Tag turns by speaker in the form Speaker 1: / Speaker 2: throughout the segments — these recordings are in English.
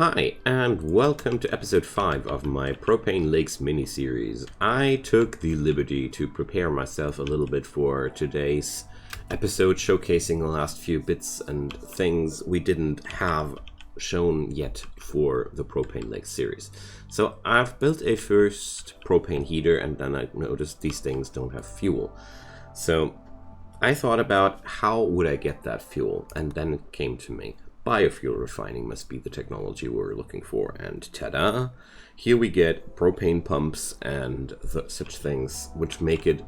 Speaker 1: Hi, and welcome to episode 5 of my Propane Lakes mini-series. I took the liberty to prepare myself a little bit for today's episode, showcasing the last few bits and things we didn't have shown yet for the Propane Lakes series. So I've built a first propane heater, and then I noticed these things don't have fuel. So I thought about how would I get that fuel, and then it came to me. Biofuel refining must be the technology we're looking for, and ta-da! Here we get propane pumps and such things, which make it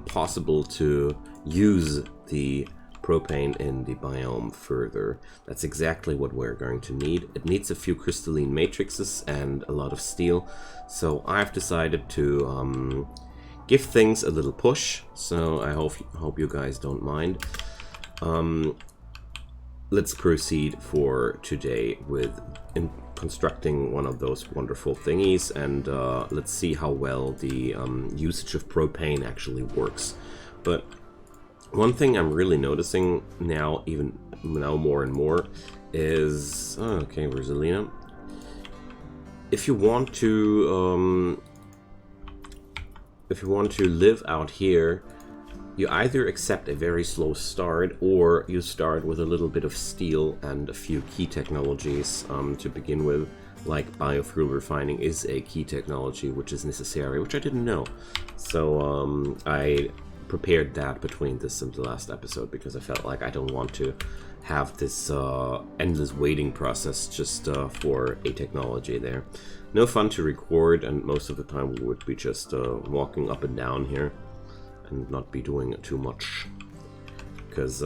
Speaker 1: possible to use the propane in the biome further. That's exactly what we're going to need. It needs a few crystalline matrices and a lot of steel, so I've decided to give things a little push, so I hope you guys don't mind. Let's proceed for today with constructing one of those wonderful thingies, and let's see how well the usage of propane actually works. But one thing I'm really noticing now, even now more and more, is okay, Rosalina. If you want to live out here, you either accept a very slow start, or you start with a little bit of steel and a few key technologies to begin with, like biofuel refining is a key technology which is necessary, which I didn't know. So I prepared that between this and the last episode because I felt like I don't want to have this endless waiting process just for a technology there. No fun to record, and most of the time we would be just walking up and down here and not be doing too much, because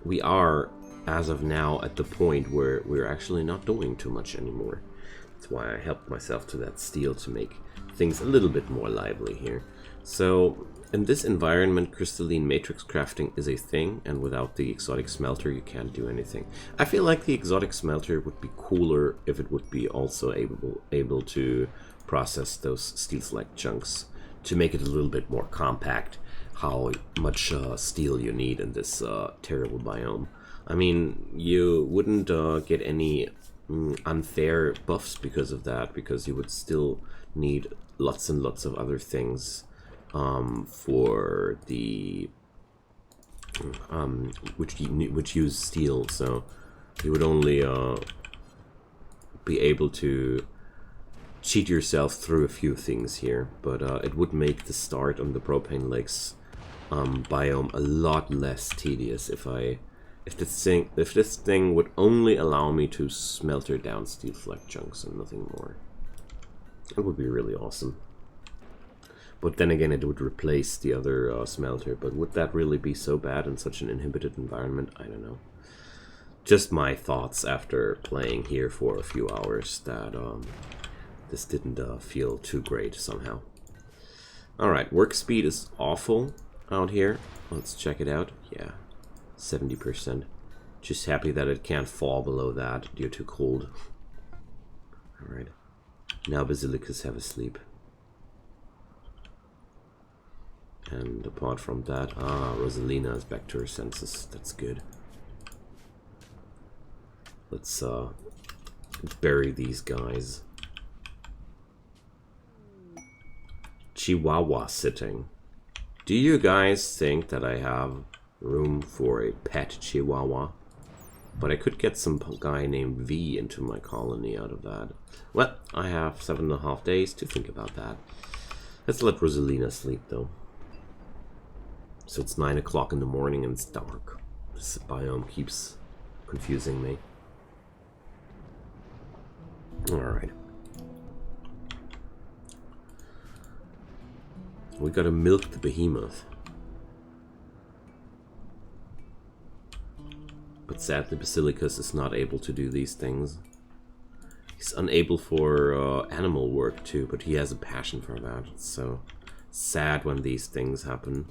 Speaker 1: we are, as of now, at the point where we're actually not doing too much anymore. That's why I helped myself to that steel to make things a little bit more lively here. So in this environment, crystalline matrix crafting is a thing, and without the exotic smelter you can't do anything. I feel like the exotic smelter would be cooler if it would be also able to process those steel slag chunks to make it a little bit more compact, how much steel you need in this terrible biome. I mean, you wouldn't get any unfair buffs because of that, because you would still need lots and lots of other things for the which use steel, so you would only be able to cheat yourself through a few things here, but it would make the start on the Propane Lakes biome a lot less tedious if this thing would only allow me to smelter down steel slag chunks and nothing more. It would be really awesome. But then again, it would replace the other smelter, but would that really be so bad in such an inhibited environment? I don't know. Just my thoughts after playing here for a few hours, that this didn't feel too great somehow. Alright, work speed is awful out here. Let's check it out. Yeah, 70%. Just happy that it can't fall below that due to cold. Alright. Now basilicas have a sleep. And apart from that, Rosalina is back to her senses. That's good. Let's bury these guys. Chihuahua sitting. Do you guys think that I have room for a pet Chihuahua? But I could get some guy named V into my colony out of that. Well, I have 7.5 days to think about that. Let's let Rosalina sleep though. So it's 9 o'clock in the morning and it's dark. This biome keeps confusing me. Alright. We gotta milk the behemoth. But sadly, Basilicus is not able to do these things. He's unable for animal work too, but he has a passion for that. It's so sad when these things happen.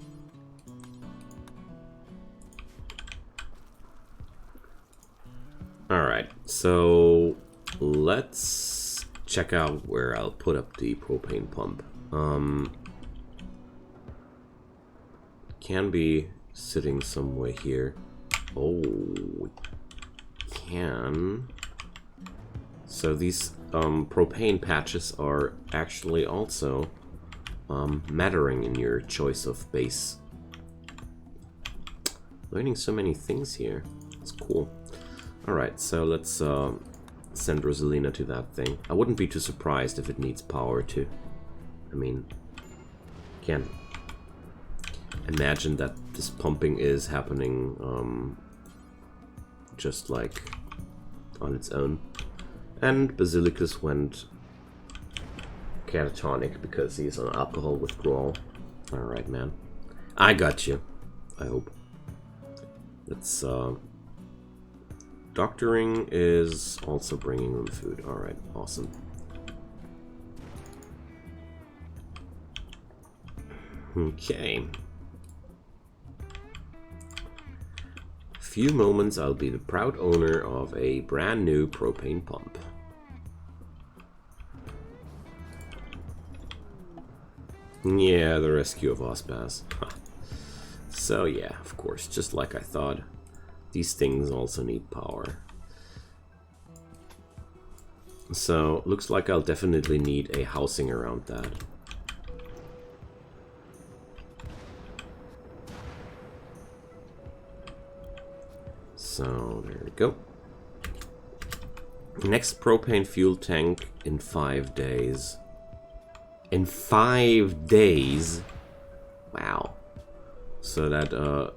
Speaker 1: Alright, so let's check out where I'll put up the propane pump. Can be sitting somewhere here. Oh, we can So these propane patches are actually also mattering in your choice of base. Learning so many things here. It's cool. Alright, so let's send Rosalina to that thing. I wouldn't be too surprised if it needs power too. I mean, can't imagine that this pumping is happening just like on its own. And Basilicus went catatonic because he's on alcohol withdrawal. Alright, man. I got you. I hope. Let's, doctoring is also bringing them food. Alright, awesome. Okay. Few moments I'll be the proud owner of a brand new propane pump. Yeah, the rescue of Ospas. So yeah, of course, just like I thought, these things also need power. So, looks like I'll definitely need a housing around that. So, there we go. Next propane fuel tank in 5 days. In 5 days? Wow. So that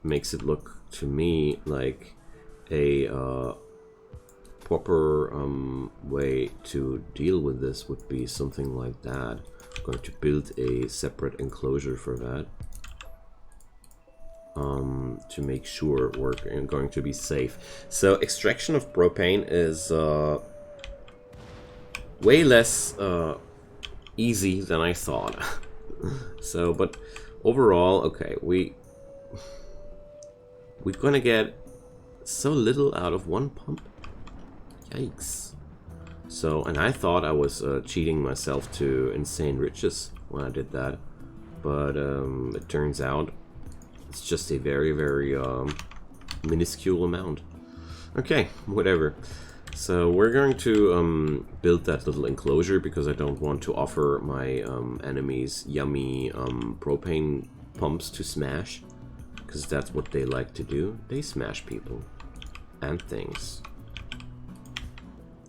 Speaker 1: makes it look to me like a proper way to deal with this would be something like that. I'm going to build a separate enclosure for that. To make sure we're going to be safe. So extraction of propane is way less easy than I thought. So, but overall, okay, we're gonna get so little out of one pump. Yikes. So, and I thought I was cheating myself to insane riches when I did that, but it turns out it's just a very, very minuscule amount. Okay, whatever. So we're going to build that little enclosure because I don't want to offer my enemies yummy propane pumps to smash, because that's what they like to do. They smash people and things.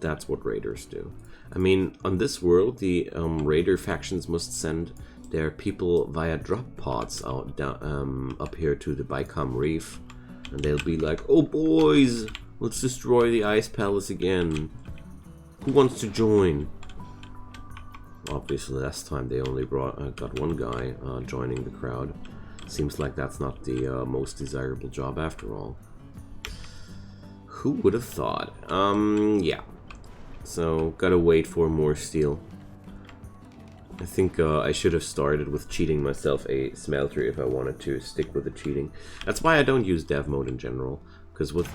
Speaker 1: That's what raiders do. I mean, on this world, the raider factions must send their people via drop pods out down, up here to the Bicom Reef, and they'll be like, "Oh boys, let's destroy the Ice Palace again. Who wants to join?" Obviously, last time they only got one guy joining the crowd. Seems like that's not the most desirable job after all. Who would have thought? Yeah. So, gotta wait for more steel. I think I should have started with cheating myself a smelter if I wanted to stick with the cheating. That's why I don't use dev mode in general. Because with,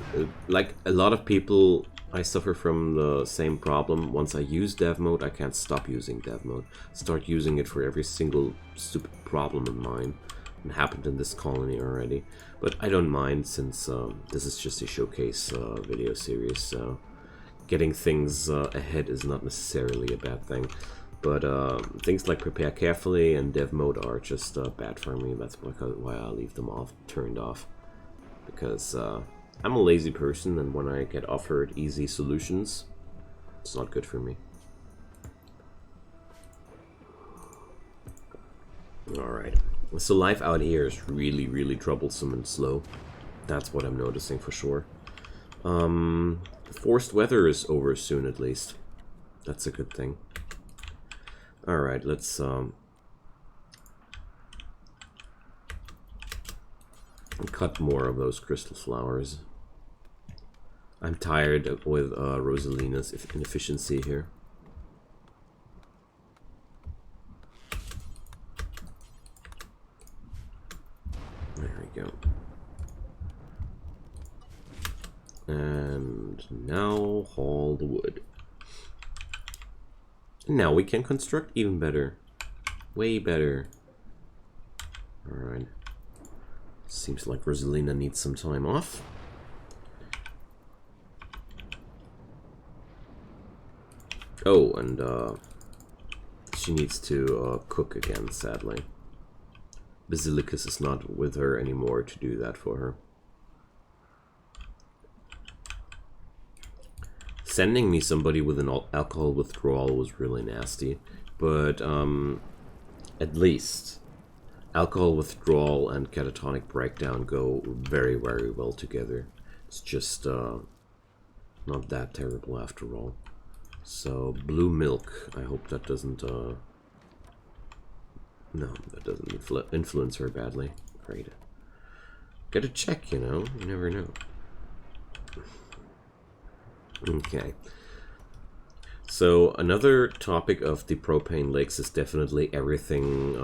Speaker 1: like a lot of people, I suffer from the same problem. Once I use dev mode, I can't stop using dev mode. Start using it for every single stupid problem of mine. It happened in this colony already. But I don't mind, since this is just a showcase video series, so getting things ahead is not necessarily a bad thing. But things like prepare carefully and dev mode are just bad for me. That's why I leave them turned off. Because I'm a lazy person, and when I get offered easy solutions, it's not good for me. Alright. So life out here is really, really troublesome and slow. That's what I'm noticing for sure. Forced weather is over soon, at least. That's a good thing. Alright, let's cut more of those crystal flowers. I'm tired with Rosalina's inefficiency here. There we go. And now haul the wood. Now we can construct even better. Way better. Alright. Seems like Rosalina needs some time off. Oh, and she needs to cook again, sadly. Basilicus is not with her anymore to do that for her. Sending me somebody with an alcohol withdrawal was really nasty, but at least alcohol withdrawal and catatonic breakdown go very, very well together. It's just not that terrible after all. So, blue milk. I hope that doesn't no, that doesn't influence her badly. Great. Gotta check, you know, you never know. Okay. So another topic of the propane lakes is definitely everything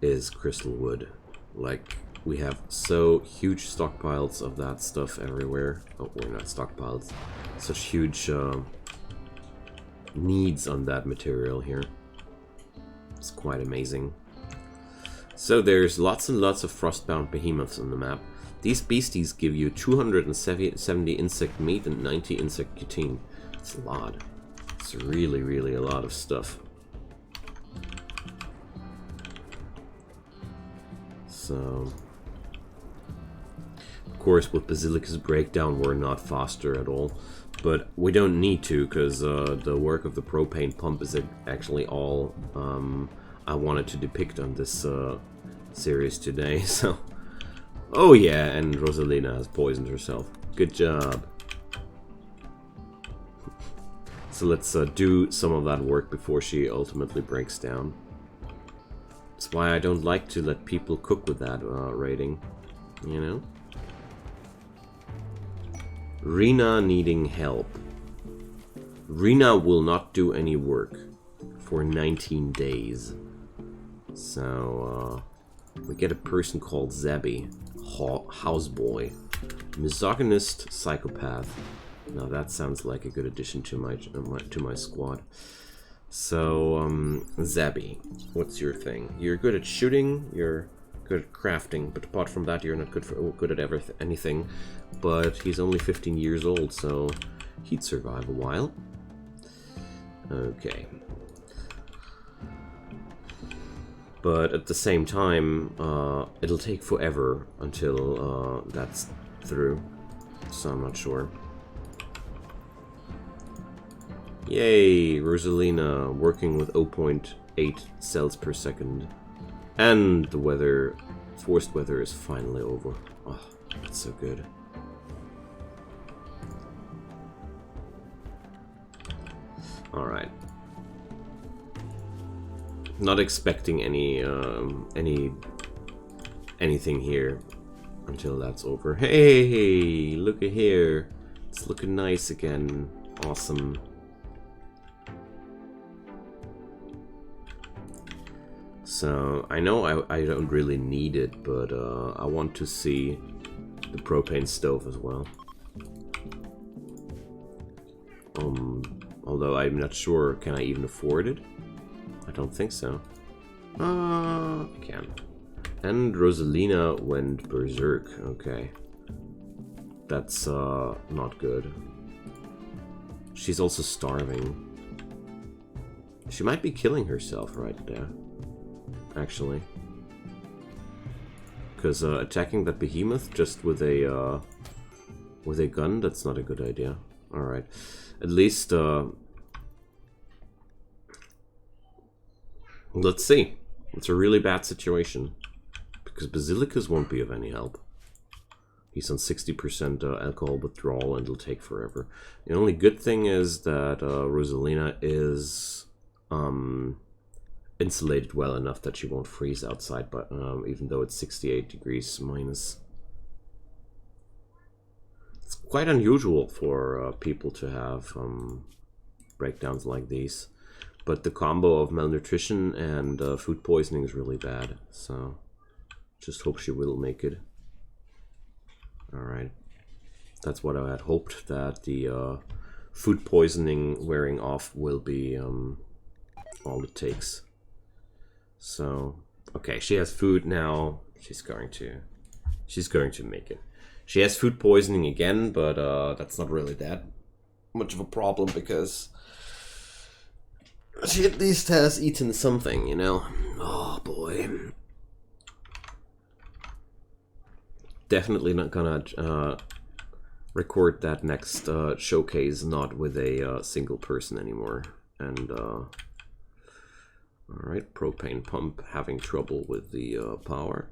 Speaker 1: is crystal wood. Like, we have so huge stockpiles of that stuff everywhere. Oh, we're not stockpiles. Such huge needs on that material here. It's quite amazing. So there's lots and lots of frostbound behemoths on the map. These beasties give you 270 insect meat and 90 insect cutine. It's a lot. It's really, really a lot of stuff. So, of course, with Basilicus breakdown, we're not faster at all. But we don't need to, because the work of the propane pump is actually all I wanted to depict on this series today. So. Oh yeah, and Rosalina has poisoned herself. Good job. So let's do some of that work before she ultimately breaks down. That's why I don't like to let people cook with that rating, you know? Rena needing help. Rena will not do any work for 19 days. So, we get a person called Zebby. Houseboy. Misogynist psychopath. Now that sounds like a good addition to my squad. So, Zebby, what's your thing? You're good at shooting, you're good at crafting, but apart from that you're not good at anything. But he's only 15 years old, so he'd survive a while. Okay. But at the same time, it'll take forever until that's through, so I'm not sure. Yay, Rosalina working with 0.8 cells per second. And the weather, forced weather is finally over. Oh, that's so good. Alright. Not expecting anything here until that's over. Hey, look at here. It's looking nice again. Awesome. So I know I don't really need it, but I want to see the propane stove as well. Although I'm not sure, can I even afford it? I don't think so. I can. And Rosalina went berserk. Okay. That's not good. She's also starving. She might be killing herself right there. Actually. Because attacking that behemoth just with a gun, that's not a good idea. Alright. At least let's see. It's a really bad situation. Because Basilicus won't be of any help. He's on 60% alcohol withdrawal and it'll take forever. The only good thing is that Rosalina is insulated well enough that she won't freeze outside, but even though it's 68 degrees minus. It's quite unusual for people to have breakdowns like these. But the combo of malnutrition and food poisoning is really bad, so just hope she will make it. Alright. That's what I had hoped, that the food poisoning wearing off will be all it takes. So, okay, she has food now. She's going to make it. She has food poisoning again, but that's not really that much of a problem because she at least has eaten something, you know? Oh boy. Definitely not gonna record that next showcase not with a single person anymore. And alright, propane pump having trouble with the power.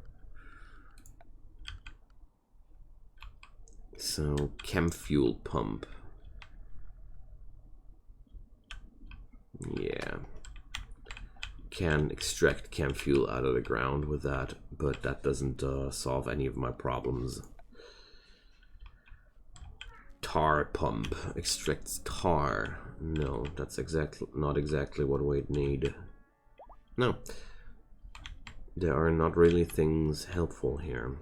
Speaker 1: So, chem fuel pump. Yeah. Can extract chem fuel out of the ground with that, but that doesn't solve any of my problems. Tar pump extracts tar. No, that's not exactly what we'd need. No. There are not really things helpful here,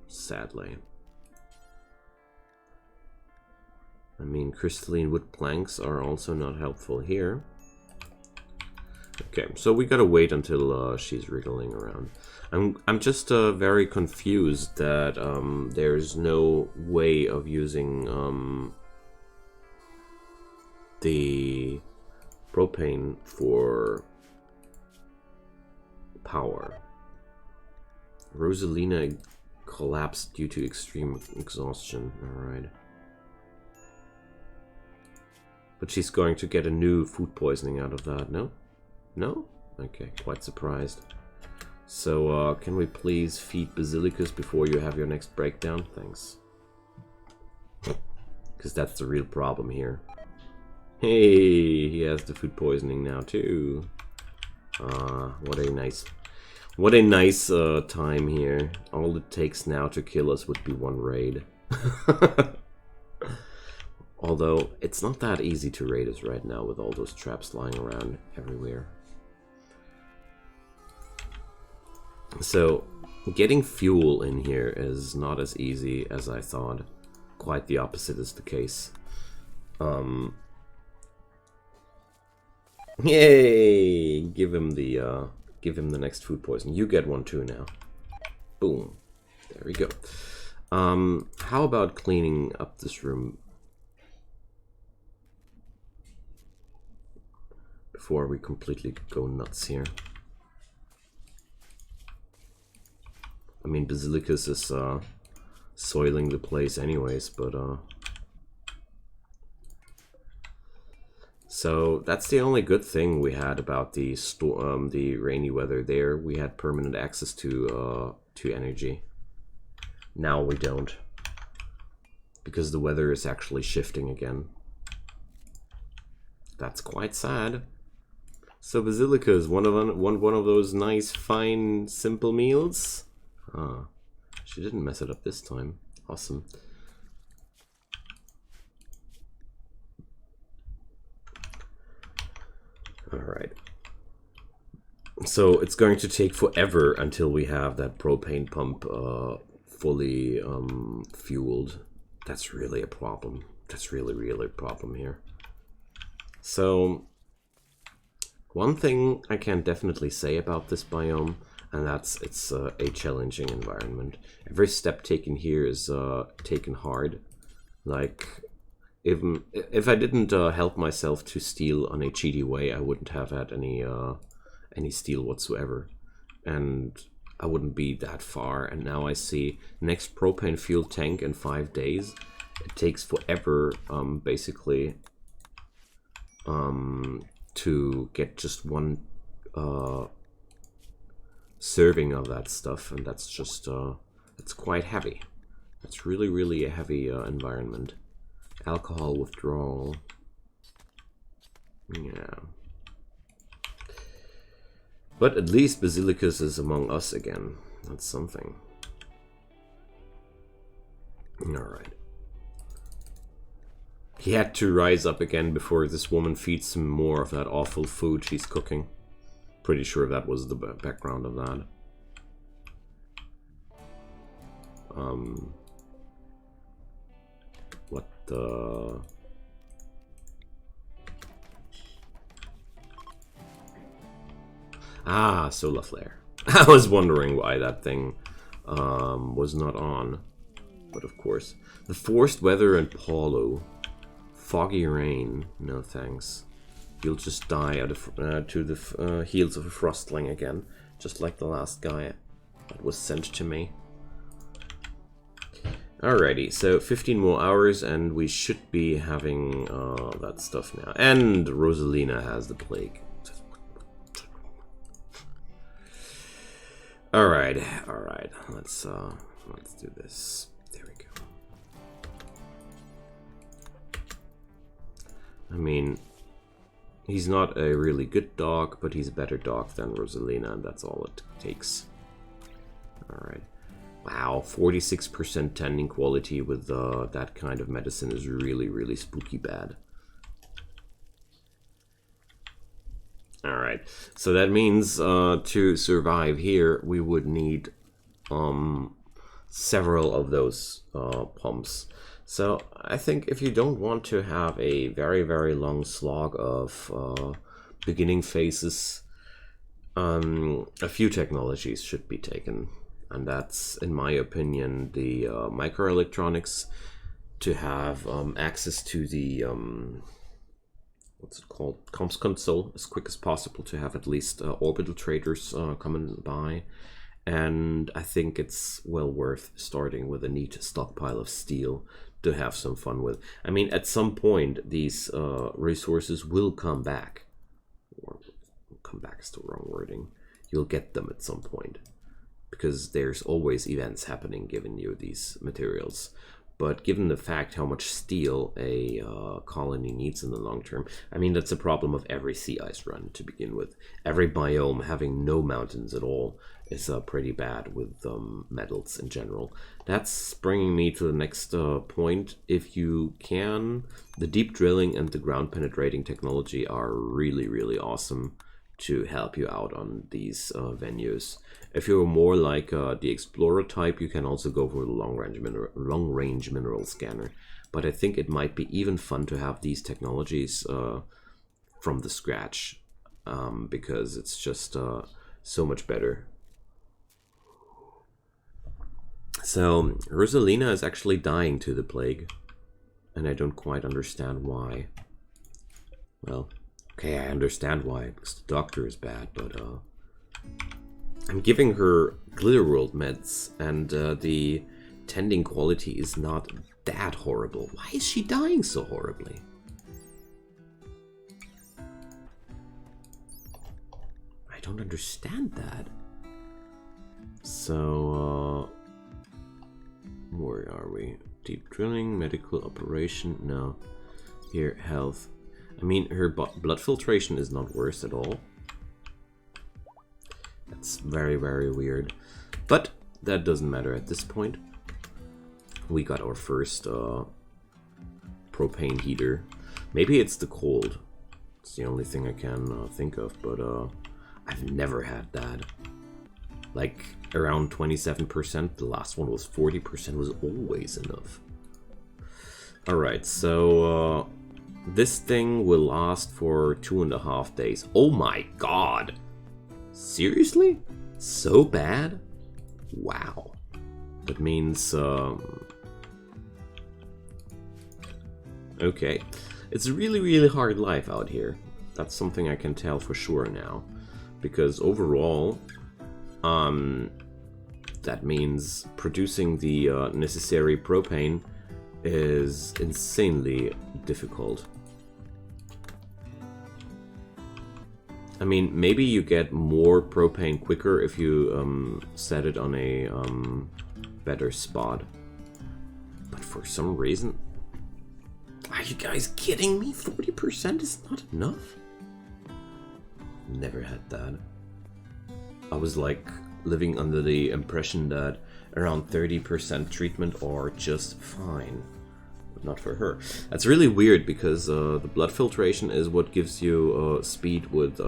Speaker 1: sadly. I mean, crystalline wood planks are also not helpful here. Okay, so we gotta wait until she's wriggling around. I'm just very confused that there's no way of using the propane for power. Rosalina collapsed due to extreme exhaustion. Alright. But she's going to get a new food poisoning out of that, no? No? Okay, quite surprised. So, can we please feed Basilicus before you have your next breakdown? Thanks. Because that's the real problem here. Hey, he has the food poisoning now too. What a nice time here. All it takes now to kill us would be one raid. Although, it's not that easy to raid us right now with all those traps lying around everywhere. So, getting fuel in here is not as easy as I thought. Quite the opposite is the case. Yay! Give him the next food poison. You get one too now. Boom. There we go. How about cleaning up this room before we completely go nuts here? I mean, Basilicus is soiling the place anyways, but so that's the only good thing we had about the the rainy weather there. We had permanent access to energy. Now we don't, because the weather is actually shifting again. That's quite sad. So Basilicus, one of those nice, fine, simple meals. Ah, she didn't mess it up this time. Awesome. Alright. So it's going to take forever until we have that propane pump fully fueled. That's really a problem. That's really a problem here. So, one thing I can definitely say about this biome, and that's it's a challenging environment. Every step taken here is taken hard. Like, if I didn't help myself to steal on a cheaty way, I wouldn't have had any steal whatsoever, and I wouldn't be that far. And now I see next propane fuel tank in 5 days. It takes forever, basically, to get just one serving of that stuff, and that's just it's quite heavy. It's really a heavy environment. Alcohol withdrawal. Yeah. But at least Basilicus is among us again. That's something. Alright. He had to rise up again before this woman feeds him more of that awful food she's cooking. Pretty sure that was the background of that. What the... Ah, solar flare. I was wondering why that thing was not on. But of course. The forced weather and Paulo. Foggy rain. No thanks. You'll just die at to the heels of a frostling again, just like the last guy that was sent to me. Alrighty, so 15 more hours and we should be having that stuff now. And Rosalina has the plague. Alright, let's do this. There we go. I mean, he's not a really good dog, but he's a better dog than Rosalina, and that's all it takes. Alright. Wow, 46% tending quality with that kind of medicine is really, really spooky bad. Alright, so that means to survive here, we would need several of those pumps. So I think if you don't want to have a very, very long slog of beginning phases, a few technologies should be taken. And that's, in my opinion, the microelectronics, to have access to the, what's it called, comms console as quick as possible, to have at least orbital traders coming by. And I think it's well worth starting with a neat stockpile of steel to have some fun with. I mean, at some point, these resources will come back. Or come back is the wrong wording. You'll get them at some point, because there's always events happening giving you these materials. But given the fact how much steel a colony needs in the long term, I mean, that's a problem of every sea ice run to begin with. Every biome having no mountains at all is pretty bad with metals in general. That's bringing me to the next point. If you can, the deep drilling and the ground penetrating technology are really, really awesome to help you out on these venues. If you're more like the explorer type, you can also go for the long-range mineral scanner. But I think it might be even fun to have these technologies from the scratch, because it's just so much better. So Rosalina is actually dying to the plague, and I don't quite understand why. Well, okay, I understand why, because the doctor is bad, but I'm giving her Glitterworld meds, and the tending quality is not that horrible. Why is she dying so horribly? I don't understand that. So, where are we? Deep drilling, medical operation, no. Here, health. I mean, her blood filtration is not worse at all. That's very, very weird. But that doesn't matter at this point. We got our first propane heater. Maybe it's the cold. It's the only thing I can think of, but I've never had that. Like, around 27%. The last one was 40%, was always enough. Alright, so this thing will last for 2.5 days. Oh my god! Seriously? So bad? Wow. That means, okay. It's a really, really hard life out here. That's something I can tell for sure now. Because overall, that means producing the necessary propane is insanely difficult. I mean, maybe you get more propane quicker if you set it on a better spot. But for some reason... Are you guys kidding me? 40% is not enough? Never had that. I was like living under the impression that around 30% treatment are just fine. But not for her. That's really weird because the blood filtration is what gives you speed with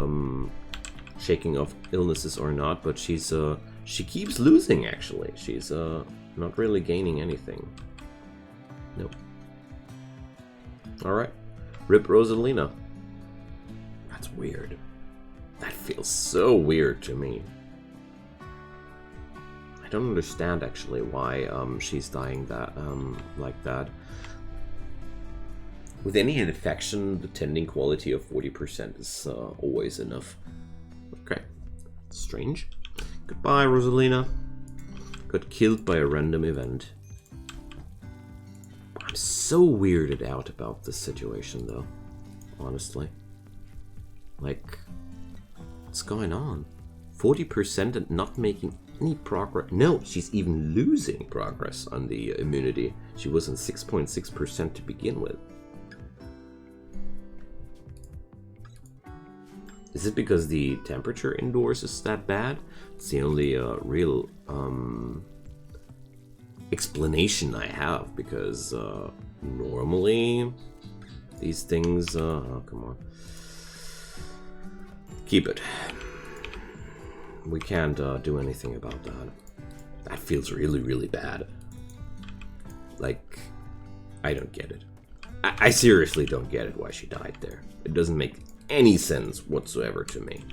Speaker 1: shaking off illnesses or not, but she keeps losing actually. She's not really gaining anything. Nope. Alright. Rip Rosalina. That's weird. That feels so weird to me. I don't understand actually why she's dying that like that. With any infection, the tending quality of 40% is always enough. Okay. Strange. Goodbye, Rosalina. Got killed by a random event. I'm so weirded out about this situation, though. Honestly. Like, what's going on? 40% and not making any progress. No, she's even losing progress on the immunity. She was on 6.6% to begin with. Is it because the temperature indoors is that bad? It's the only real explanation I have, because normally these things... oh, come on. Keep it. We can't do anything about that. That feels really, really bad. Like, I don't get it. I seriously don't get it why she died there. It doesn't make any sense whatsoever to me.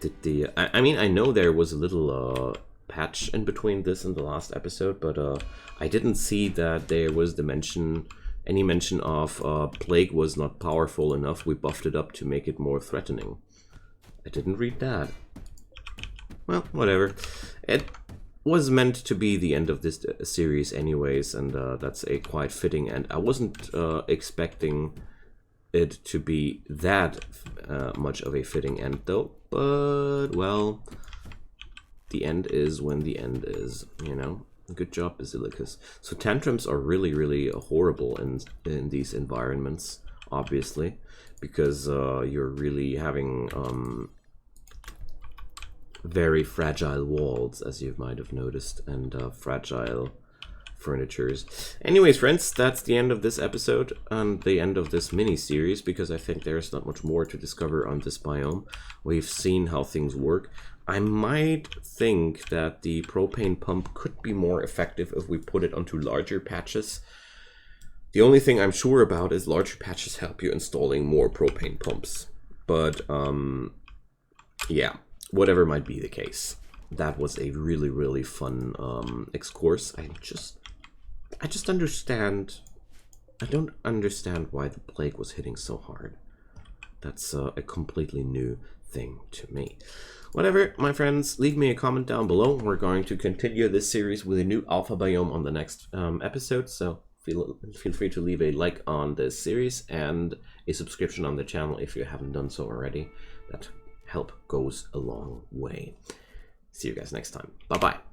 Speaker 1: Did the... I mean, I know there was a little patch in between this and the last episode, but I didn't see that there was the mention... any mention of plague was not powerful enough. We buffed it up to make it more threatening. I didn't read that. Well, whatever. It was meant to be the end of this series anyways, and that's a quite fitting end. I wasn't expecting it to be that much of a fitting end, though. But, well, the end is when the end is, you know? Good job, Basilicus. So tantrums are really, really horrible in these environments, obviously, because you're really having very fragile walls, as you might have noticed, and fragile furnitures. Anyways, friends, that's the end of this episode and the end of this mini-series, because I think there's not much more to discover on this biome. We've seen how things work. I might think that the propane pump could be more effective if we put it onto larger patches. The only thing I'm sure about is larger patches help you installing more propane pumps. But, yeah, whatever might be the case. That was a really, really fun excurse. I just understand... I don't understand why the plague was hitting so hard. That's a completely new thing to me. Whatever, my friends, leave me a comment down below. We're going to continue this series with a new alpha biome on the next episode, so feel free to leave a like on this series and a subscription on the channel if you haven't done so already. That help goes a long way. See you guys next time. Bye-bye.